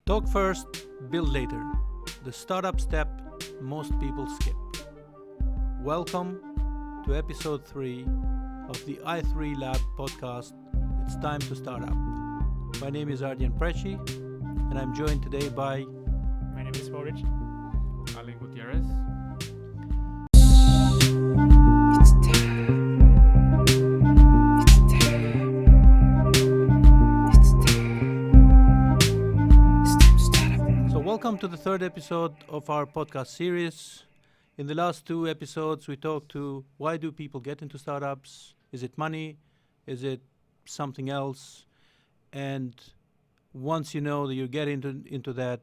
Talk first, build later. The startup step most people skip. Welcome to episode 3 of the i3 Lab podcast. It's time to start up. My name is Ardian Prechi, and I'm joined today by... My name is Forage. Alan Gutierrez. Welcome to the third episode of our podcast series. In the last 2 episodes, we talked to why do people get into startups? Is it money? Is it something else? And once you know that you get into that,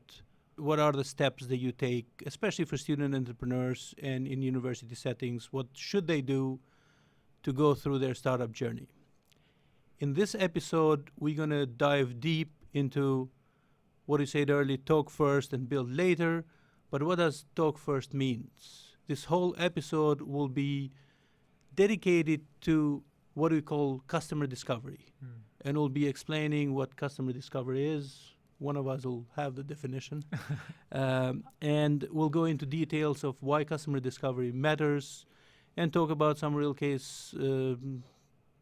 what are the steps that you take, especially for student entrepreneurs and in university settings? What should they do to go through their startup journey? In this episode, we're going to dive deep into what you said earlier, talk first and build later. But what does talk first means? This whole episode will be dedicated to what we call customer discovery. And we'll be explaining what customer discovery is. One of us will have the definition. And we'll go into details of why customer discovery matters and talk about some real case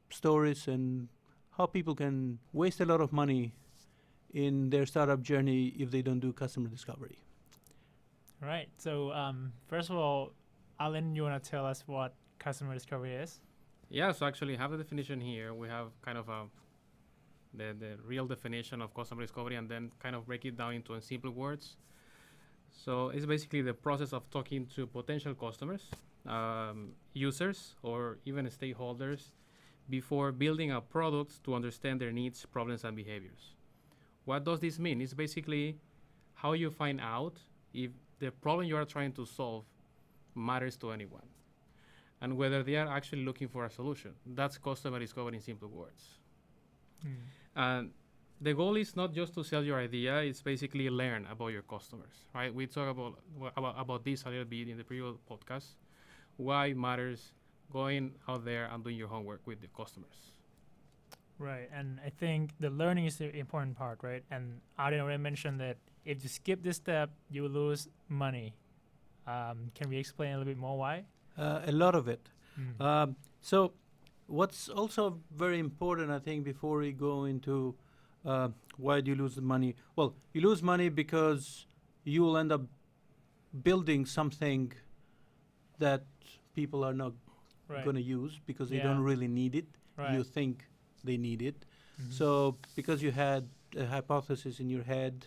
stories and how people can waste a lot of money in their startup journey if they don't do customer discovery. Right. So first of all, Alan, you want to tell us what customer discovery is? Yeah, so actually have the definition here. We have kind of the real definition of customer discovery and then kind of break it down into simple words. So it's basically the process of talking to potential customers, users, or even stakeholders before building a product to understand their needs, problems, and behaviors. What does this mean? It's basically how you find out if the problem you are trying to solve matters to anyone and whether they are actually looking for a solution. That's customer discovery in simple words. And the goal is not just to sell your idea, it's basically learn about your customers, right? We talk about this a little bit in the previous podcast, why it matters going out there and doing your homework with the customers. Right, and I think the learning is the important part, right? And Arden already mentioned that if you skip this step, you lose money. Can we explain a little bit more why? A lot of it. So what's also very important, I think, before we go into why do you lose the money? Well, you lose money because you will end up building something that people are not going to use because they don't really need it. You think they need it. So because you had a hypothesis in your head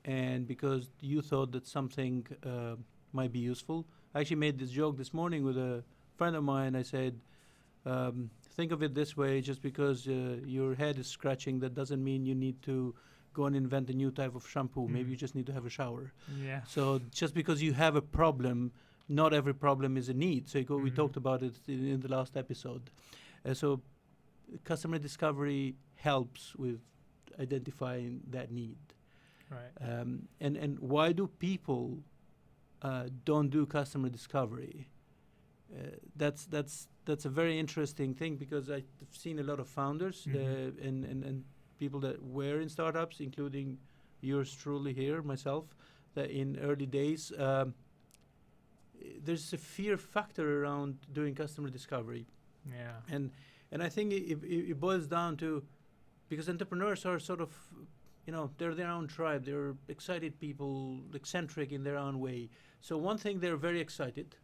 and because you thought that something might be useful. I actually made this joke this morning with a friend of mine. I said, think of it this way, just because your head is scratching, that doesn't mean you need to go and invent a new type of shampoo. Maybe you just need to have a shower. Yeah. So just because you have a problem, not every problem is a need. So we talked about it in the last episode. So customer discovery helps with identifying that need. Right. And why do people don't do customer discovery? That's a very interesting thing because I've seen a lot of founders and people that were in startups, including yours truly here, myself, that in early days, there's a fear factor around doing customer discovery. Yeah. And I think it boils down to, because entrepreneurs are sort of, they're their own tribe. They're excited people, eccentric in their own way. So one thing, they're very excited,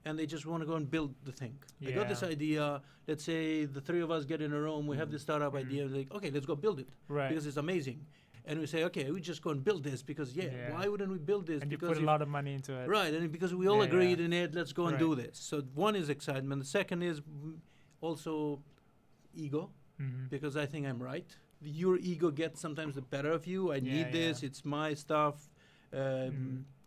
and they just want to go and build the thing. Yeah. I got this idea. Let's say the 3 of us get in a room. We have this startup idea. Like, okay, let's go build it because it's amazing. And we say, okay, we just go and build this because, why wouldn't we build this? And because you put a lot of money into it. Right, and because we all agreed in it, let's go and do this. So one is excitement. The second is also ego, because I think I'm right. Your ego gets sometimes the better of you. I need this. It's my stuff.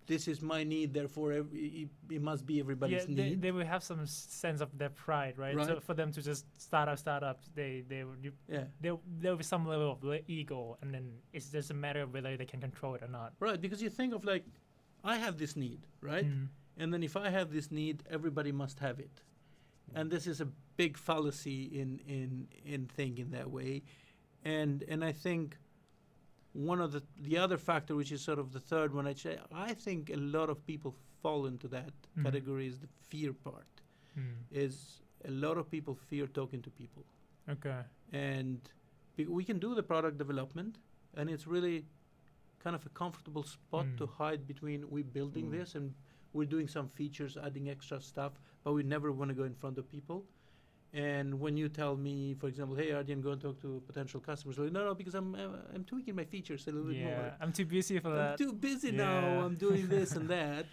This is my need. Therefore, it must be everybody's need. They will have some sense of their pride, right? So for them to just start startups, there will be some level of ego, and then it's just a matter of whether they can control it or not. Right, because you think of like, I have this need, right? And then if I have this need, everybody must have it. And this is a big fallacy in thinking that way. And I think one of the other factor, which is sort of the third one, I think a lot of people fall into that category, is the fear part. Is a lot of people fear talking to people. Okay. And we can do the product development, and it's really kind of a comfortable spot to hide between we building this and we're doing some features, adding extra stuff, but we never want to go in front of people. And when you tell me, for example, hey, Arjen, go and talk to potential customers, like, no, because I'm tweaking my features a little bit more. Yeah, I'm too busy for I'm that. too busy now. Yeah. I'm doing this and that.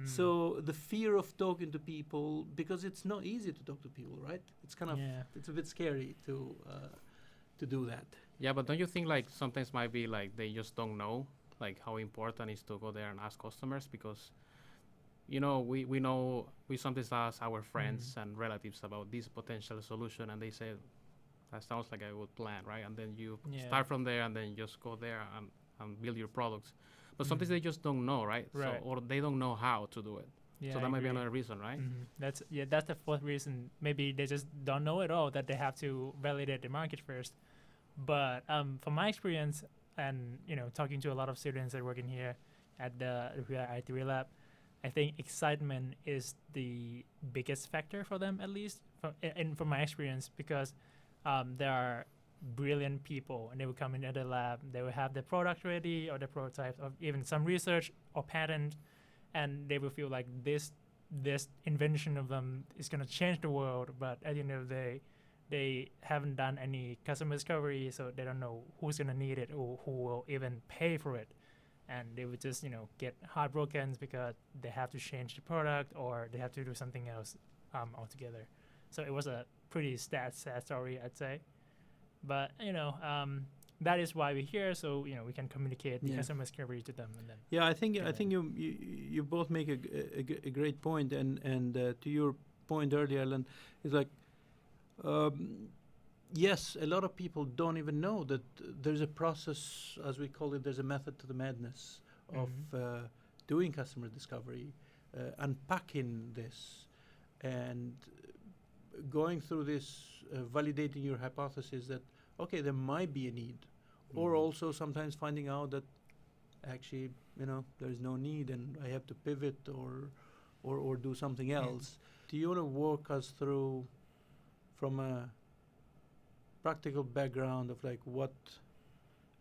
So the fear of talking to people, because it's not easy to talk to people, right? It's kind of it's a bit scary to do that. Yeah, but don't you think like sometimes might be like they just don't know like how important it is to go there and ask customers? Because you know we sometimes ask our friends and relatives about this potential solution, and they say that sounds like a good plan, right? And then you start from there, and then just go there and build your products. But sometimes they just don't know, right? Right. So, or they don't know how to do it. Yeah, so I that might be agree. another reason, right? That's the fourth reason. Maybe they just don't know at all that they have to validate the market first. But from my experience, and talking to a lot of students that work in here at the IT Lab, I think excitement is the biggest factor for them, at least from my experience, because there are brilliant people, and they will come into the lab, they will have the product ready or the prototype or even some research or patent, and they will feel like this invention of them is going to change the world. But at the end of the day, they haven't done any customer discovery, so they don't know who's going to need it or who will even pay for it. And they would just get heartbroken because they have to change the product or they have to do something else altogether. So it was a pretty sad story, I'd say. But that is why we're here, so we can communicate the customer discovery to them, and then I think you both make a great point, and to your point earlier, Alan, is like yes, a lot of people don't even know that there's a process, as we call it. There's a method to the madness of doing customer discovery, unpacking this, and going through this, validating your hypothesis that, okay, there might be a need, or also sometimes finding out that actually, there's no need and I have to pivot or do something else. Do you want to walk us through from a practical background of like what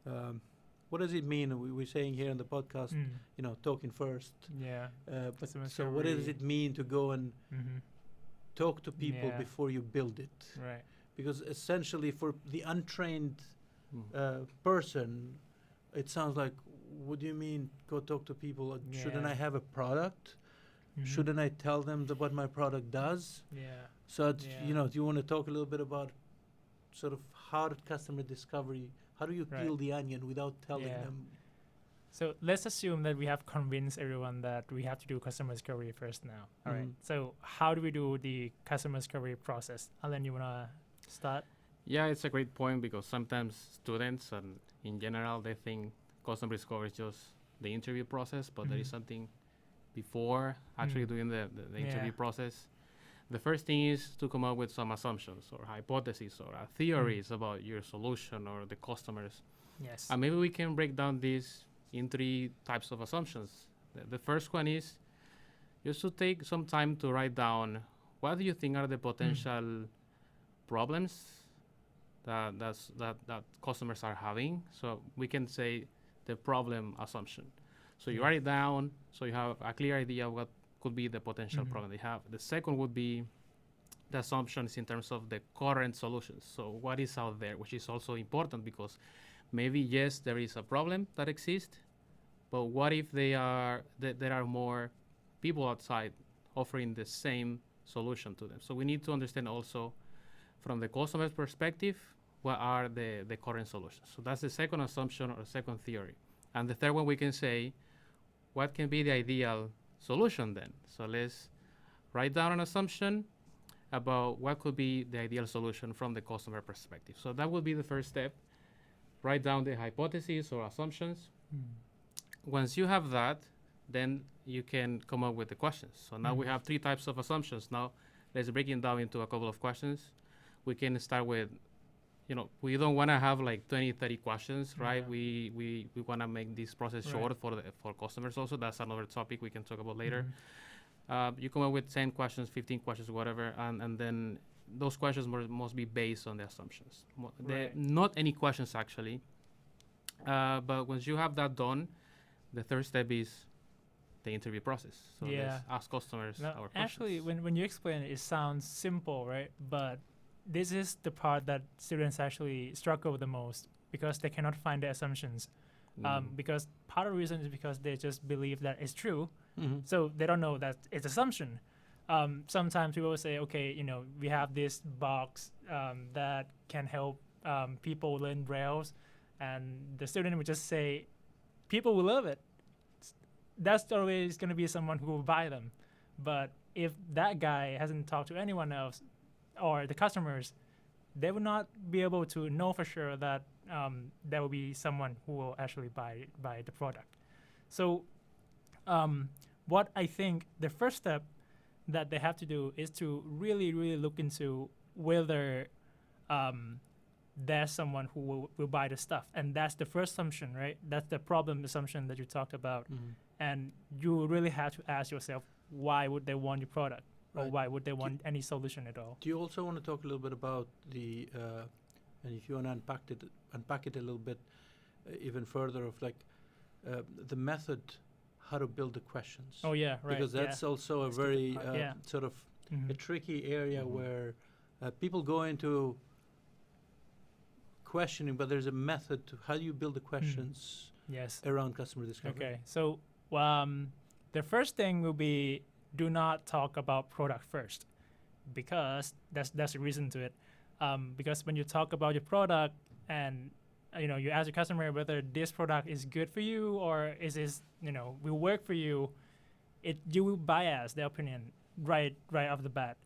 does it mean? We're saying here in the podcast, talking first. Yeah. But so what does it mean to go and talk to people before you build it? Right. Because essentially, for the untrained person, it sounds like, what do you mean go talk to people? Shouldn't I have a product? Shouldn't I tell them what my product does? Yeah. So, do you want to talk a little bit about sort of how did customer discovery, how do you peel the onion without telling them? So let's assume that we have convinced everyone that we have to do customer discovery first now. All right. So how do we do the customer discovery process? Alan, you want to start? Yeah, it's a great point, because sometimes students and in general, they think customer discovery is just the interview process, but there is something before actually doing the interview process. The first thing is to come up with some assumptions or hypotheses or theories about your solution or the customers. Yes. And maybe we can break down this in 3 types of assumptions. The first one is just to take some time to write down what do you think are the potential problems that customers are having. So we can say the problem assumption. So you write it down so you have a clear idea of what could be the potential problem they have. The second would be the assumptions in terms of the current solutions. So what is out there, which is also important, because maybe, yes, there is a problem that exists, but what if there are more people outside offering the same solution to them? So we need to understand also from the customer's perspective, what are the current solutions. So that's the second assumption or second theory. And the third one, we can say, what can be the ideal solution then? So let's write down an assumption about what could be the ideal solution from the customer perspective. So that would be the first step. Write down the hypotheses or assumptions. Once you have that, then you can come up with the questions. So now we have 3 types of assumptions. Now let's break it down into a couple of questions. We can start with, we don't want to have like 20, 30 questions, right? Yeah. We want to make this process Right. short for customers also. That's another topic we can talk about later. Mhm. You come up with 10 questions, 15 questions, whatever, and then those questions must be based on the assumptions. Right. Not any questions, actually. But once you have that done, the third step is the interview process. So Yeah. let's ask customers Now, our actually, questions. when you explain it, it sounds simple, right? But this is the part that students actually struggle the most because they cannot find the assumptions. Because part of the reason is because they just believe that it's true, Mm-hmm. so they don't know that it's assumption. Sometimes people will say, okay, we have this box that can help people learn Rails, and the student would just say, people will love it. That's always going to be someone who will buy them. But if that guy hasn't talked to anyone else or the customers, they will not be able to know for sure that there will be someone who will actually buy the product. So what I think the first step that they have to do is to really, really look into whether there's someone who will buy the stuff. And that's the first assumption, right? That's the problem assumption that you talked about. Mm-hmm. And you really have to ask yourself, why would they want your product? Or Right. why would they want any solution at all? Do you also want to talk a little bit about the, and if you want to unpack it a little bit even further of like the method, how to build the questions? Oh, yeah, right. Because that's also a Let's get to very part. Yeah. sort of Mhm. a tricky area Mhm. where people go into questioning, but there's a method to how do you build the questions Yes. around customer discovery. Okay. So the first thing will be do not talk about product first, because that's the reason to it. Because when you talk about your product and you ask your customer whether this product is good for you or is this will work for you, you will bias their opinion right off the bat.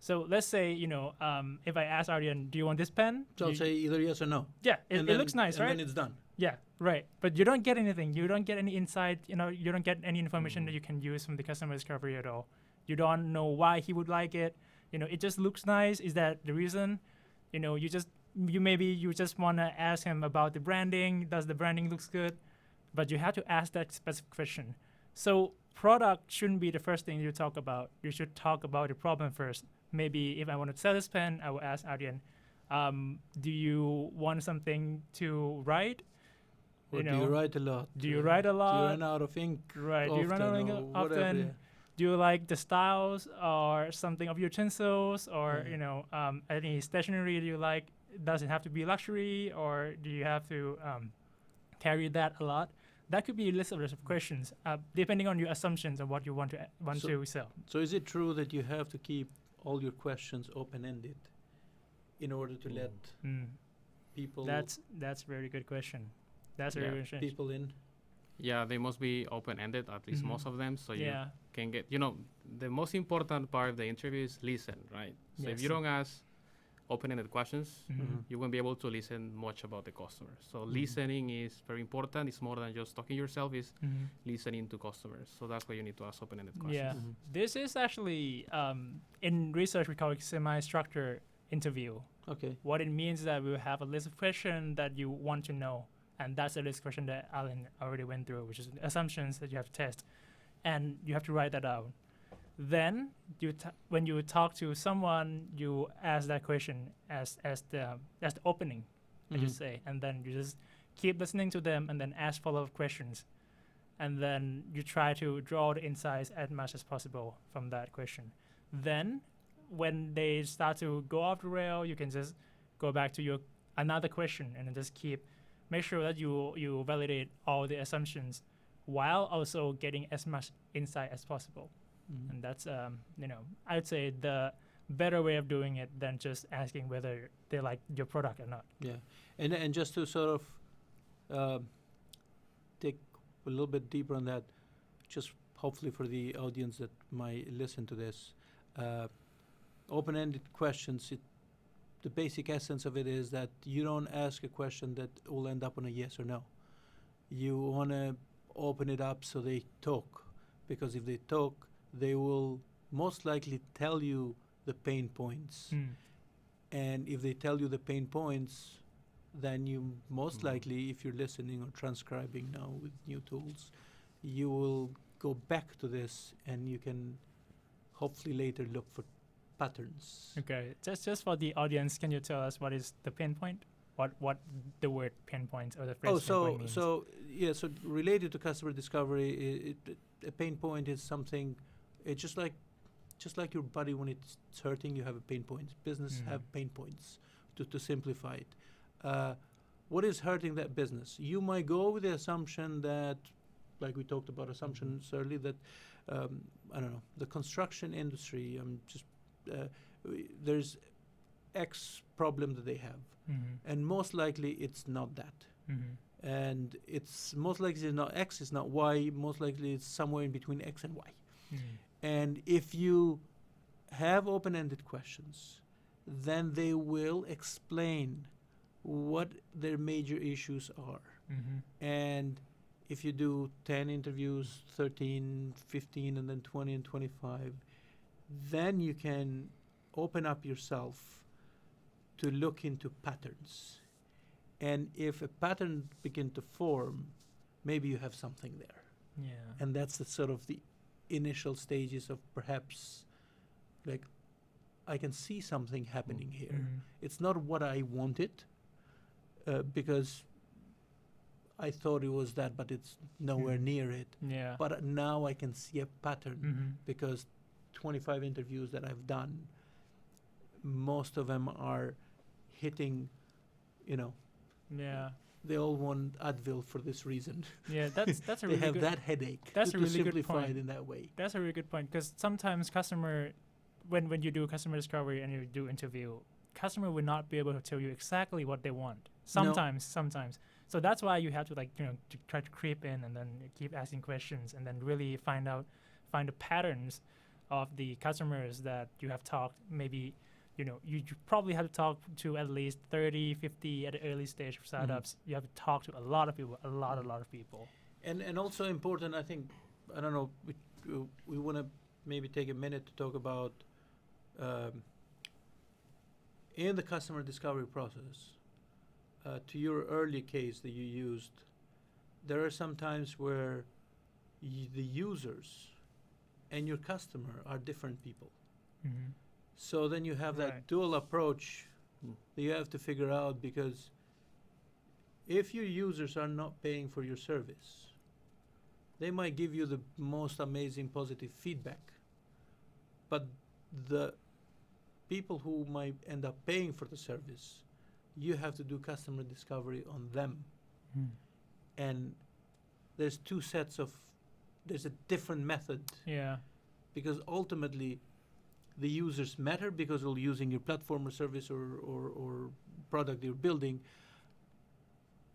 So let's say if I ask Aryan, do you want this pen? So I'll say either yes or no. Yeah, it And then- looks nice, and right? then it's done. Yeah, right. But you don't get anything. You don't get any insight. You don't get any information Mm. that you can use from the customer discovery at all. You don't know why he would like it. It just looks nice. Is that the reason? You just want to ask him about the branding. Does the branding looks good? But you have to ask that specific question. So product shouldn't be the first thing you talk about. You should talk about the problem first. Maybe if I want to sell this pen, I will ask Aryan, do you want something to write? Or do you write a lot? Do you write a Do you lot? run out of ink? Right. Do you run out of ink or whatever, often? yeah. Do you like the styles or something of utensils or Yeah. any stationery do you like? Does it have to be luxury or do you have to carry that a lot? That could be a list of questions depending on your assumptions of what you want to sell. So is it true that you have to keep all your questions open-ended in order to let people That's a very good question. That's a Yeah. very good question. people in? Yeah, they must be open-ended, at least Mhm. most of them, so you Yeah. can get, the most important part of the interview is listen, right? So if you Yes. don't ask open-ended questions, Mhm. you won't be able to listen much about the customer. So Mhm. listening is very important. It's more than just talking yourself, it's Mhm. listening to customers. So that's why you need to ask open-ended questions. Yeah. Mhm. This is actually in research we call it semi-structured interview. Okay. What it means is that we will have a list of questions that you want to know, and that's the list of questions that Alan already went through, which is assumptions that you have to test, and you have to write that down. Then when you talk to someone, you ask that question as the opening, I just say, and then you just keep listening to them, and then ask follow-up questions, and then you try to draw the insights as much as possible from that question. Then when they start to go off the rail, you can just go back to your another question and then just make sure that you validate all the assumptions while also getting as much insight as possible. Mhm. And that's I would say the better way of doing it than just asking whether they like your product or not. Yeah, and just to sort of take a little bit deeper on that, just hopefully for the audience that might listen to this, open-ended questions. The basic essence of it is that you don't ask a question that will end up on a yes or no. You want to open it up so they talk, because if they talk, they will most likely tell you the pain points. And if they tell you the pain points, then you most Mhm. likely, if you're listening or transcribing now with new tools, you will go back to this and you can hopefully later look for patterns. Okay, just for the audience, can you tell us what is the pain point? What the word pain point or the phrase Oh, pain point so means? so yeah, so related to customer discovery, a pain point is something. It's just like your body when it's hurting, you have a pain point. Business have pain points. To simplify it, what is hurting that business? You might go with the assumption that, like we talked about assumptions earlier, that I don't know, the construction industry. There's X problem that they have, and most likely it's not that. And it's most likely not X, it's not Y, most likely it's somewhere in between X and Y. And if you have open-ended questions, then they will explain what their major issues are. And if you do 10 interviews, 13, 15, and then 20 and 25, then you can open up yourself to look into patterns. And if a pattern begin to form, maybe you have something there. Yeah. And that's the sort of the initial stages of perhaps, like, I can see something happening here. It's not what I wanted, because I thought it was that, but it's nowhere near it. Yeah. But now I can see a pattern because 25 interviews that I've done, most of them are hitting, Yeah. they all want Advil for this reason. Yeah. That's a They really have good. that headache. That's to a really good simplify point. it in that way. That's a really good point because sometimes when you do customer discovery and you do interview, customer will not be able to tell you exactly what they want. Sometimes. So that's why you have to to try to creep in and then keep asking questions and then really find the patterns of the customers that you have talked. Maybe you probably have to talk to at least 30, 50 at the early stage of startups. You have to talk to a lot of people, a lot of people. And also important, I think, I don't know, we want to maybe take a minute to talk about in the customer discovery process, to your early case that you used, there are some times where the users and your customer are different people. So then you have that Right. dual approach that you have to figure out, because if your users are not paying for your service, they might give you the most amazing positive feedback, but the people who might end up paying for the service, you have to do customer discovery on them. And there's there's a different method, Yeah. because ultimately the users matter because they're using your platform or service or product you're building.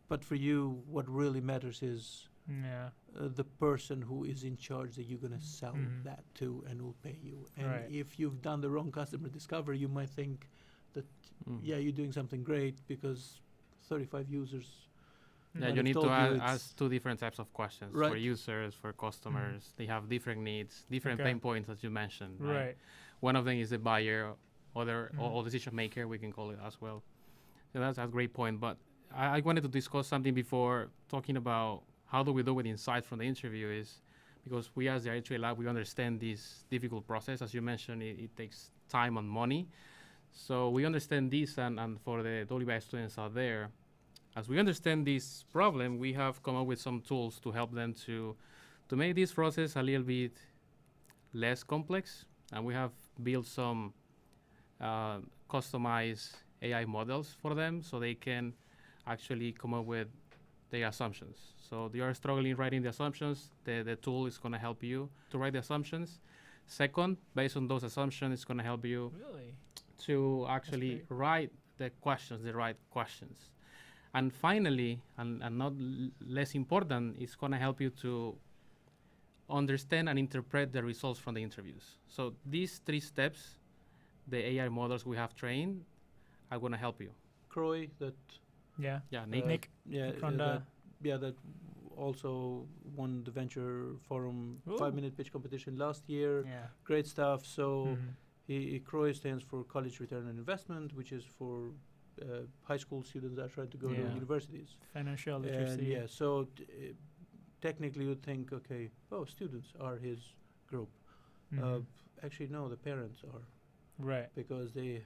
But for you, what really matters is Yeah. the person who is in charge that you're going to sell that to and will pay you. And Right. if you've done the wrong customer discovery, you might think that, yeah, you're doing something great because 35 users. Yeah, might you have need told to you ask two different types of questions for Right. users, for customers. They have different needs, different Okay. pain points, as you mentioned. Right. One of them is the buyer, or decision maker, we can call it as well. So that's a great point. But I wanted to discuss something before talking about how do we do with insight from the interview, is because we as the R3 Lab, we understand this difficult process. As you mentioned, it takes time and money. So we understand this, and for the WBI students out there, as we understand this problem, we have come up with some tools to help them to make this process a little bit less complex. And we have built some customized AI models for them so they can actually come up with their assumptions. So they are struggling writing the assumptions, the tool is going to help you to write the assumptions. Second, based on those assumptions, it's going to help you Really? to actually great. write the right questions. And finally, and not less important, it's going to help you to understand and interpret the results from the interviews. So these 3 steps, the AI models we have trained, are going to help you. Croy, that Yeah. Yeah, Nick. Nick. yeah, Ronda. that also won the Venture Forum Ooh. 5-minute pitch competition last year. Yeah. Great stuff. So CROI stands for College Return on Investment, which is for high school students that are trying to go to Yeah. universities. Financial And literacy. yeah, so technically you'd think, okay, students are his group. Mhm. Actually, no, the parents are, Right. because they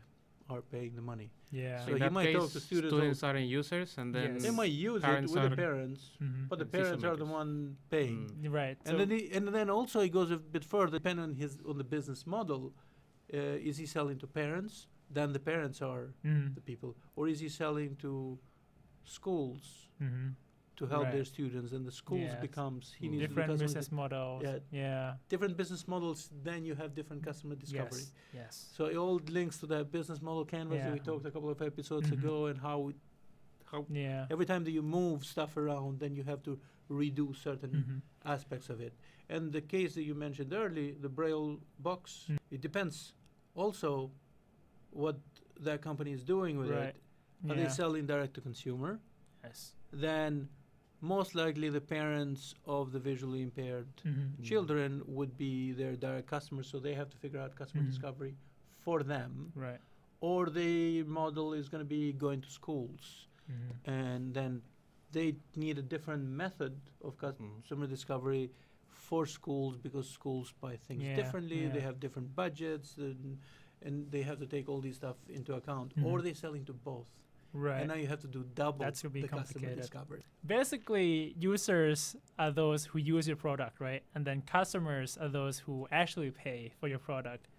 are paying the money. Yeah. So So in you that might case, talk to students are users, and then Yes. They might use it parents with the are parents, Mhm. but the decision parents are the makers. one paying. Right. And then also it goes a bit further, depending on the business model. Is he selling to parents? Then the parents are Mhm. the people, or is he selling to schools Mhm. to help their Right. students? And the schools Yes. becomes he Mm. needs Different to be business models. Yeah. Yeah. different business models. Then you have different customer discovery. Yes. Yes. So it all links to that business model canvas that Yeah. we talked a couple of episodes Mhm. ago, and how Yeah. every time that you move stuff around, then you have to redo certain Mhm. aspects of it. And the case that you mentioned early, the Braille box, Mm. it depends also what that company is doing with Right. it. Are they Yeah. selling direct to consumer? Yes. Then most likely the parents of the visually impaired Mhm. children would be their direct customers, so they have to figure out customer Mhm. discovery for them. Right. Or the model is going to be going to schools, Mhm. and then they need a different method of customer discovery for schools, because schools buy things Yeah, differently. They yeah. have different budgets, and they have to take all these stuff into account. Mhm. Or they're selling to both, Right. and now you have to do double That's gonna be the customer complicated. discovery. Basically, users are those who use your product, right? And then customers are those who actually pay for your product.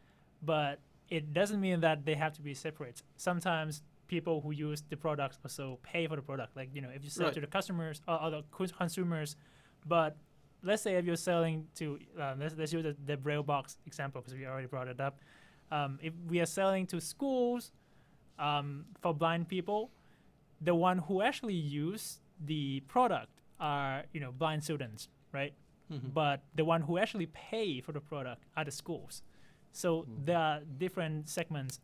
But it doesn't mean that they have to be separate. Sometimes people who use the products also pay for the product. Like, if you sell Right. to the customers or the consumers, but let's say if you're selling to, let's use the Braille box example because we already brought it up. If we are selling to schools for blind people, the one who actually use the product are blind students, right? Mhm. But the one who actually pay for the product are the schools. So there are different segments,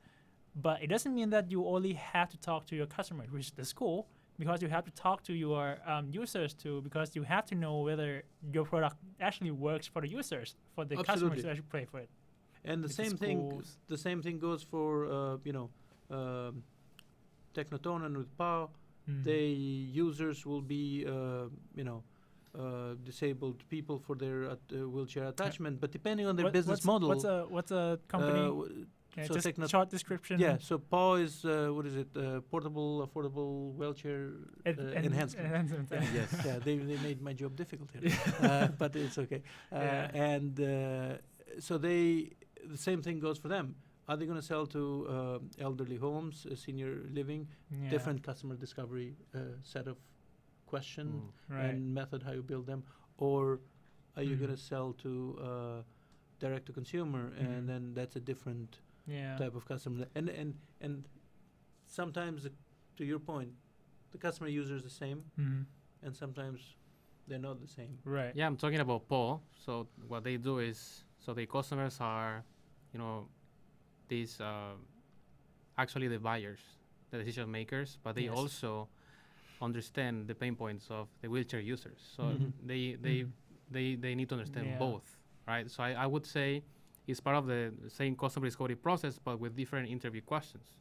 but it doesn't mean that you only have to talk to your customer, which is the school, because you have to talk to your users too, because you have to know whether your product actually works for the users, for the customers Absolutely. to actually pay for it. And the It's the same thing. schools. The same thing goes for Technotonen with POW. Mhm. The users will be disabled people for their wheelchair attachment, but depending on their business model. What's a company? Okay, so just Techno- short description. yeah, so POW is what is it? Portable, affordable wheelchair enhancement. Yeah. Yes. Yeah, they made my job difficult here, but it's okay. Yeah. And so the same thing goes for them. Are they going to sell to elderly homes, senior living, Yeah. different customer discovery set of question Right. and method how you build them, or are you Mhm. going to sell to direct to consumer, Mhm. and then that's a different Yeah. type of customer. And sometimes, to your point, the customer user is the same, Mhm. and sometimes they're not the same. Right. Yeah, I'm talking about Paul. So what they do is, so the customers are, these actually the buyers, the decision makers, but they Yes. also understand the pain points of the wheelchair users. So Mhm. they need to understand Yeah. both, right? So I would say it's part of the same customer discovery process, but with different interview questions.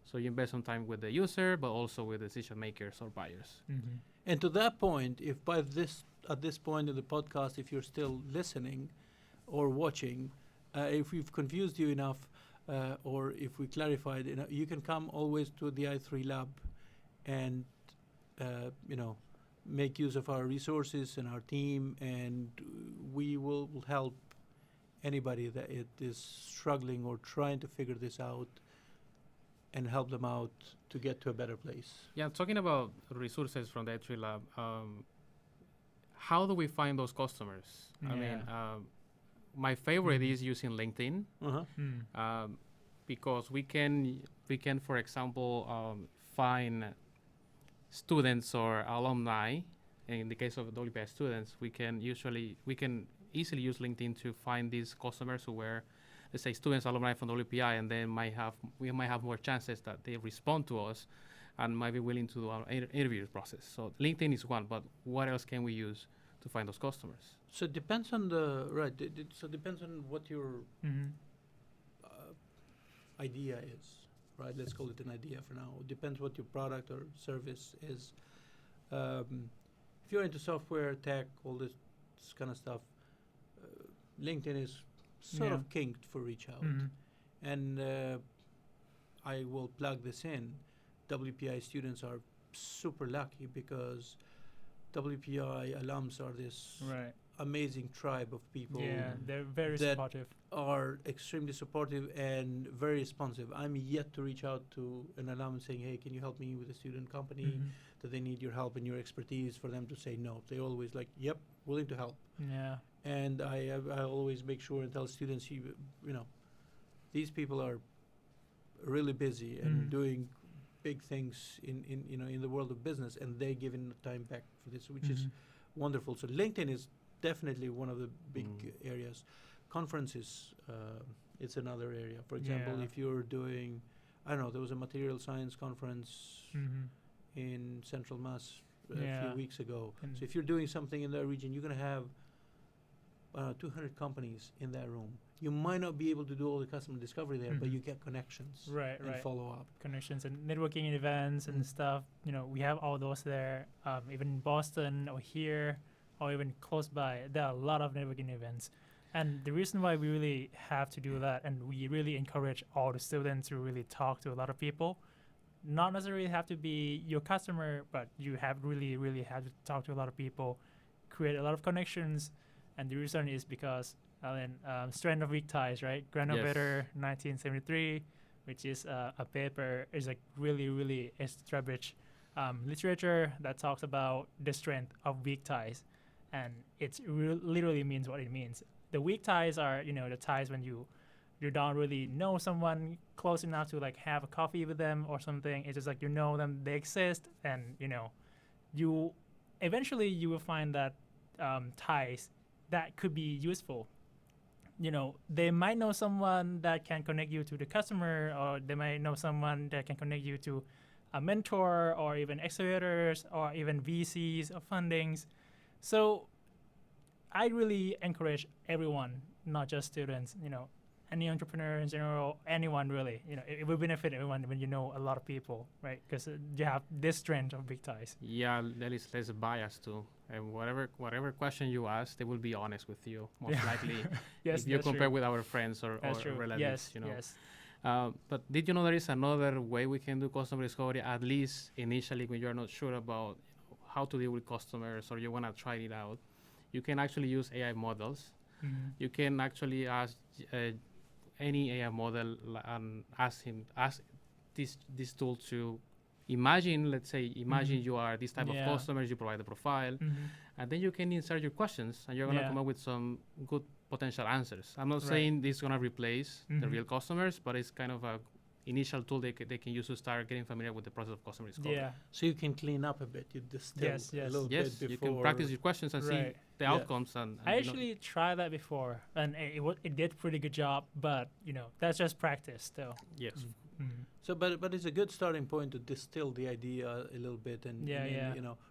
So you invest some time with the user, but also with decision makers or buyers. Mhm. And to that point, if at this point in the podcast, if you're still listening or watching, if we've confused you enough, or if we clarified enough, you can come always to the i3 lab, and make use of our resources and our team, and we will help anybody that it is struggling or trying to figure this out, and help them out to get to a better place. Yeah, talking about resources from the i3 lab, how do we find those customers? I mean, Yeah. my favorite Mhm. is using LinkedIn, Uh-huh. Mm. because we can, for example, find students or alumni. In the case of WPI students, we can easily use LinkedIn to find these customers who were, let's say, students, alumni from WPI, and then we might have more chances that they respond to us and might be willing to do our interview process. So LinkedIn is one, but what else can we use to find those customers? So it depends on the right. So it depends on what your Mhm. idea is, right? Let's call it an idea for now. It depends what your product or service is. If you're into software, tech, all this kind of stuff, LinkedIn is sort of king for reach out. And I will plug this in. WPI students are super lucky because WPI alums are this Right. amazing tribe of people Yeah, they're very that supportive. are extremely supportive and very responsive. I'm yet to reach out to an alum saying, hey, can you help me with a student company that they need your help and your expertise, for them to say no. They're always like, yep, willing to help. Yeah. And I always make sure and tell students, you know, these people are really busy and doing big things in the world of business, and they're giving time back for this, which is wonderful. So LinkedIn is definitely one of the big areas. Conferences, it's another area. For example, if you're doing, I don't know, there was a material science conference in Central Mass a few weeks ago. So if you're doing something in that region, you're going to have 200 companies in that room. You might not be able to do all the customer discovery there, but you get connections and follow up. Connections and networking events and stuff. You know, we have all those there. Even in Boston or here or even close by, there are a lot of networking events. And the reason why we really have to do that, and we really encourage all the students to really talk to a lot of people, not necessarily have to be your customer, but you have really, really have to talk to a lot of people, create a lot of connections. And the reason is because, Strand of Weak Ties, right? Granovetter, 1973, which is a paper, is like really, really established literature that talks about the strength of weak ties. And it literally means what it means. The weak ties are, the ties when you don't really know someone close enough to like have a coffee with them or something. It's just like you know them, they exist, and you eventually you will find that ties that could be useful. They might know someone that can connect you to the customer, or they might know someone that can connect you to a mentor, or even accelerators, or even VCs or fundings. So I really encourage everyone, not just students, any entrepreneur in general, anyone really, it will benefit everyone when you know a lot of people, right? Because you have this strength of big ties. Yeah, there is less bias too. And whatever question you ask, they will be honest with you, most likely. Yes, if you compare with our friends or relatives, Yes. But did you know there is another way we can do customer discovery, at least initially when you're not sure about how to deal with customers or you want to try it out? You can actually use AI models. You can actually ask any AI model and ask this tool to imagine, let's say, you are this type of customers, you provide the profile, and then you can insert your questions, and you're going to come up with some good potential answers. I'm not saying this is going to replace the real customers, but it's kind of a initial tool they can use to start getting familiar with the process of customer discovery. Yeah. So you can clean up a bit. You distill a little bit before. You can practice your questions and see the outcomes. And I actually tried that before, and it did pretty good job. But that's just practice, still. Yes. So, but it's a good starting point to distill the idea a little bit and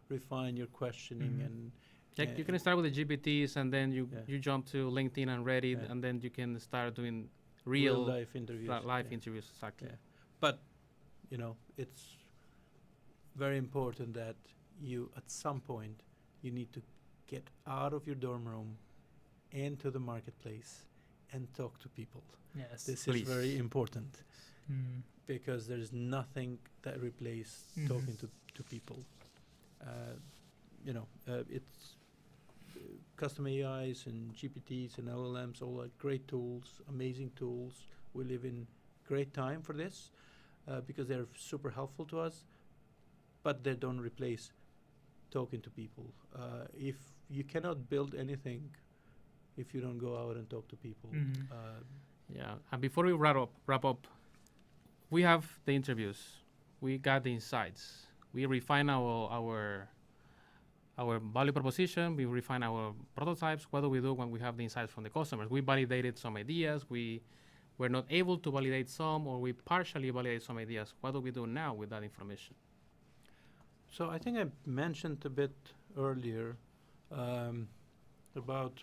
refine your questioning and. You can start with the GPTs, and then you jump to LinkedIn and Reddit, and then you can start doing real life interviews. Interviews, exactly. Yeah. But, it's very important that you, at some point, you need to get out of your dorm room into the marketplace and talk to people. Yes. This is very important because there's nothing that replaces talking to people. It's custom AIs and GPTs and LLMs, all are great tools, amazing tools. We live in great time for this because they're super helpful to us, but they don't replace talking to people. If you cannot build anything if you don't go out and talk to people. And before we wrap up, we have the interviews, we got the insights, we refine our value proposition, we refine our prototypes. What do we do when we have the insights from the customers? We validated some ideas, we were not able to validate some, or we partially validate some ideas. What do we do now with that information? So I think I mentioned a bit earlier about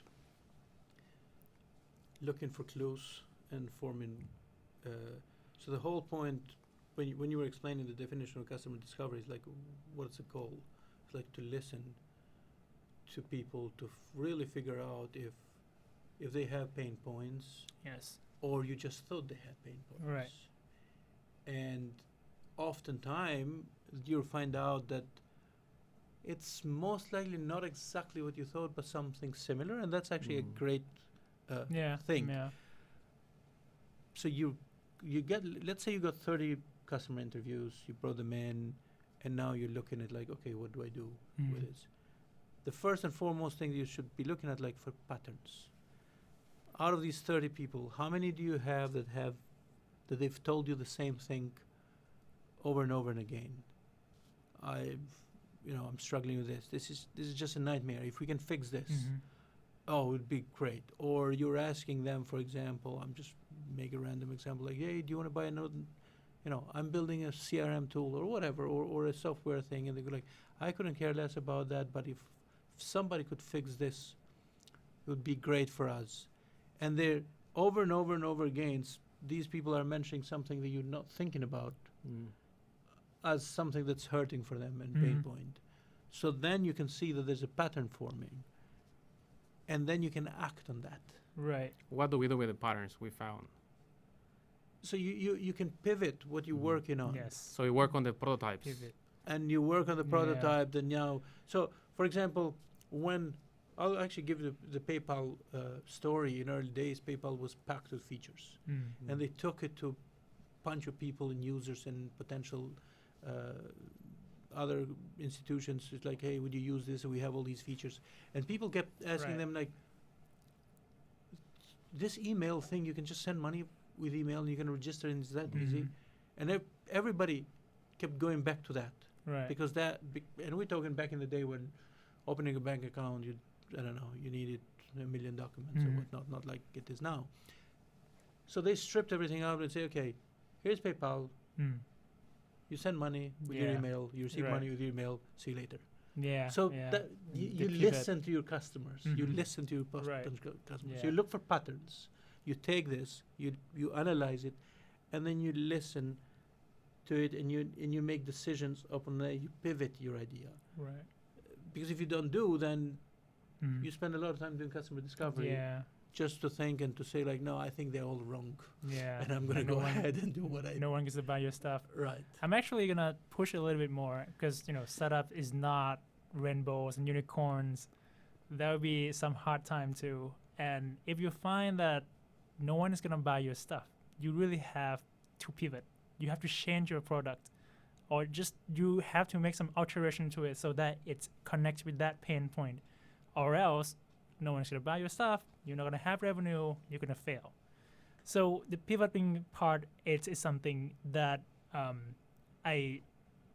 looking for clues and forming So the whole point, when you were explaining the definition of customer discovery, is like, what's the goal? It's like to listen to people to really figure out if they have pain points, Yes. or you just thought they had pain points. Right. And oftentimes you'll find out that it's most likely not exactly what you thought, but something similar, and that's actually a great Yeah. thing. Yeah. So you get, let's say you got 30 customer interviews, you brought them in, and now you're looking at like, okay, what do I do with this? The first and foremost thing you should be looking at, like, for patterns. Out of these 30 people, how many do you have that they've told you the same thing over and over and again? I'm struggling with this. This is just a nightmare. If we can fix this, oh, it would be great. Or you're asking them, for example, I'm just make a random example, like, hey, do you want to buy another? I'm building a CRM tool or whatever, or a software thing, and they go like, I couldn't care less about that, but if somebody could fix this, it would be great for us. And they're over and over and over again, these people are mentioning something that you're not thinking about as something that's hurting for them and pain point. So then you can see that there's a pattern forming, and then you can act on that. Right. What do we do with the patterns we found? So you can pivot what you're working on. Yes. So we work on the prototypes. Pivot. And you work on the Yeah. prototype, then now. So, for example, when I'll actually give the PayPal story. In early days, PayPal was packed with features, and they took it to a bunch of people and users and potential other institutions. It's like, hey, would you use this? We have all these features, and people kept asking Right. them like, this email thing, you can just send money with email, and you can register, and it's that easy. And everybody kept going back to that. Right. Because and we're talking back in the day when opening a bank account, you needed 1 million documents or whatnot, not like it is now. So they stripped everything out and say, okay, here's PayPal. You send money with your Yeah. email, you receive Right. money with your email, see you later. Yeah. So yeah. that you The pivot. listen to your customers, you Mhm. listen to your Right. customers. Yeah. You look for patterns. You take this, you analyze it, and then you listen to it, and you make decisions upon that. You pivot your idea, Right. because if you don't do, then Mm. you spend a lot of time doing customer discovery Yeah. just to think and to say like, no, I think they're all wrong, Yeah. and I'm gonna no go one- ahead and do what I No one gets to buy your stuff. right. I'm actually gonna push a little bit more because startup is not rainbows and unicorns. There will be some hard time too. And if you find that no one is gonna buy your stuff, you really have to pivot. You have to change your product, or just you have to make some alteration to it so that it connects with that pain point, or else no one's gonna buy your stuff. You're not gonna have revenue. You're gonna fail. So the pivoting part is something that I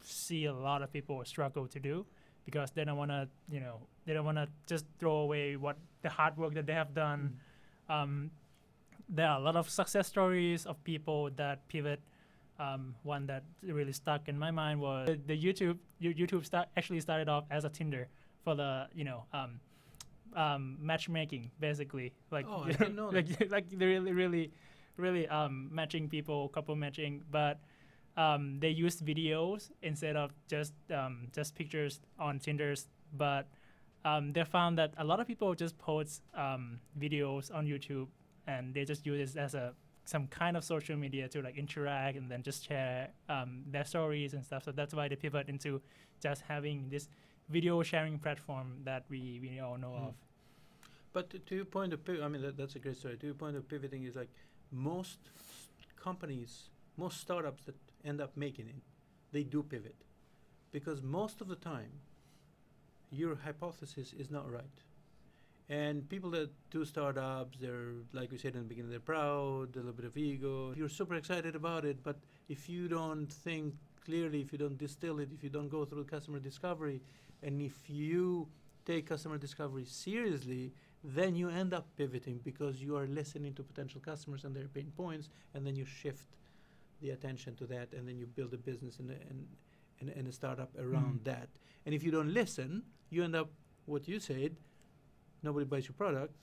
see a lot of people struggle to do because they don't want to, they don't want to just throw away what the hard work that they have done. There are a lot of success stories of people that pivot. One that really stuck in my mind was the YouTube actually started off as a Tinder for the matchmaking, basically. Like, Oh, I didn't know that. like they really matching people, couple matching, but they used videos instead of just pictures on Tinders. But they found that a lot of people just post videos on YouTube, and they just use it as some kind of social media to like interact and then just share their stories and stuff. So that's why they pivot into just having this video sharing platform that we all know of. But to your point of that's a great story. To your point of pivoting is like most companies, most startups that end up making it, they do pivot, because most of the time your hypothesis is not right. And people that do startups, they're, like we said in the beginning, they're proud, a little bit of ego. You're super excited about it, but if you don't think clearly, if you don't distill it, if you don't go through customer discovery, and if you take customer discovery seriously, then you end up pivoting because you are listening to potential customers and their pain points, and then you shift the attention to that, and then you build a business and a startup around that. And if you don't listen, you end up, what you said, nobody buys your product,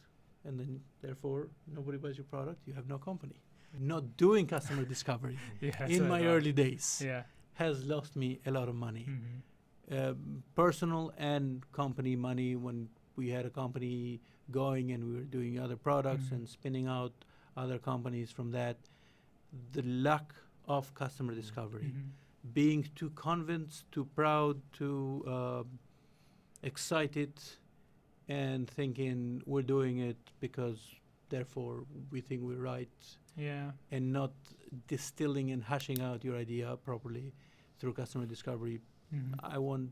and then therefore nobody buys your product, you have no company. not doing customer discovery Yeah. in so my do I. early days Yeah. has lost me a lot of money. Mm-hmm. Personal and company money when we had a company going and we were doing other products Mhm. and spinning out other companies from that. The lack of customer discovery, Mm-hmm. being too convinced, too proud, too excited, and thinking we're doing it because therefore we think we're right, Yeah. and not distilling and hashing out your idea properly through customer discovery. Mm-hmm. I won't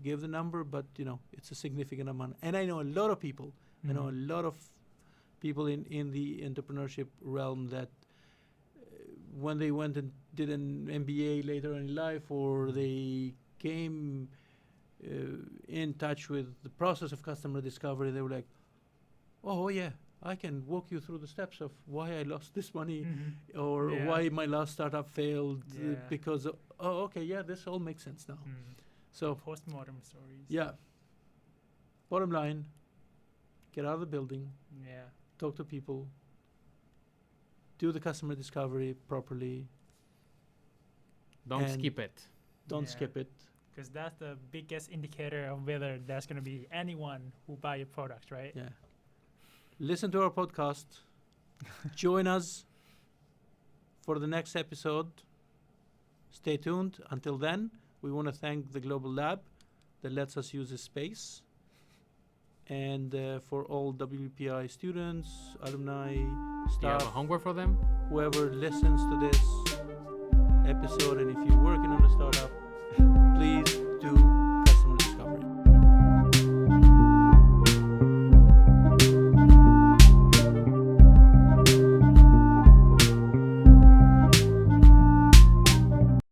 give the number, but it's a significant amount. And I know a lot of people. I know a lot of people in the entrepreneurship realm that when they went and did an MBA later in life, or they came in touch with the process of customer discovery, they were like, oh yeah, I can walk you through the steps of why I lost this money, Mm-hmm. or Yeah. why my last startup failed, Yeah. because okay, yeah, this all makes sense now. So Postmortem stories. yeah, bottom line, get out of the building, Yeah. talk to people, do the customer discovery properly, Don't And skip it. don't Yeah. skip it. Because that's the biggest indicator of whether there's going to be anyone who buy your product, right? Yeah. Listen to our podcast. Join us for the next episode. Stay tuned. Until then, we want to thank the Global Lab that lets us use this space. And for all WPI students, alumni, Do you have staff, a homework for them? whoever listens to this episode, and if you're working on a startup,